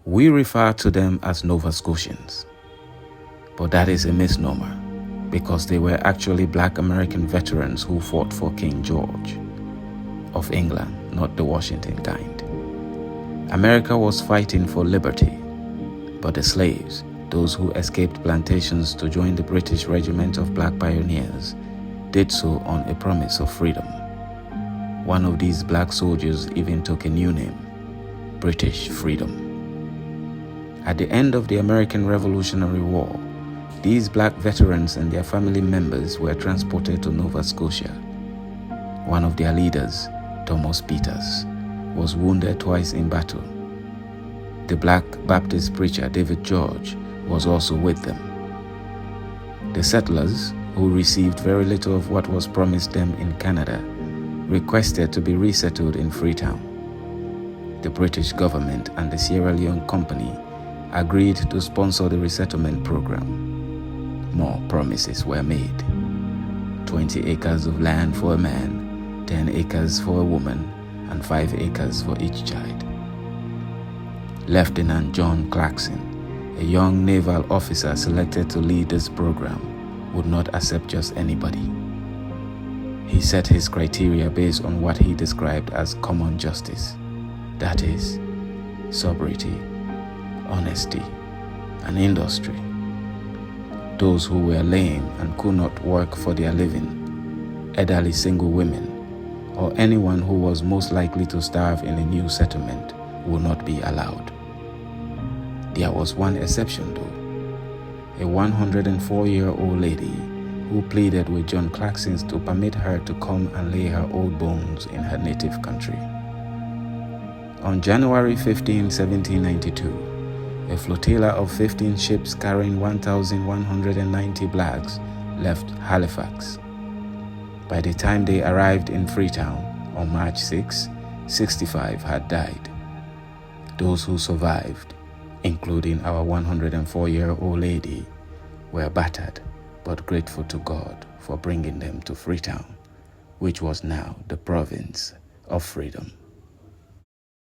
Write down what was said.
We refer to them as Nova Scotians, but that is a misnomer because they were actually Black American veterans who fought for King George of England, not the Washington kind. America was fighting for liberty, but the slaves, those who escaped plantations to join the British Regiment of Black Pioneers, did so on a promise of freedom. One of these black soldiers even took a new name, British Freedom. At the end of the American Revolutionary War, these black veterans and their family members were transported to Nova Scotia. One of their leaders, Thomas Peters, was wounded twice in battle. The Black Baptist preacher David George was also with them. The settlers, who received very little of what was promised them in Canada, requested to be resettled in Freetown. The British government and the Sierra Leone Company agreed to sponsor the resettlement program. More promises were made. 20 acres of land for a man, 10 acres for a woman, and 5 acres for each child. Lieutenant John Clarkson, a young naval officer selected to lead this program, would not accept just anybody. He set his criteria based on what he described as common justice, that is, sobriety, honesty, and industry. Those who were lame and could not work for their living, elderly single women, or anyone who was most likely to starve in a new settlement would not be allowed. There was one exception though, a 104-year-old lady who pleaded with John Clarkson to permit her to come and lay her old bones in her native country. On January 15, 1792, a flotilla of 15 ships carrying 1,190 blacks left Halifax. By the time they arrived in Freetown on March 6, 65 had died. Those who survived, including our 104-year-old lady, were battered but grateful to God for bringing them to Freetown, which was now the province of freedom.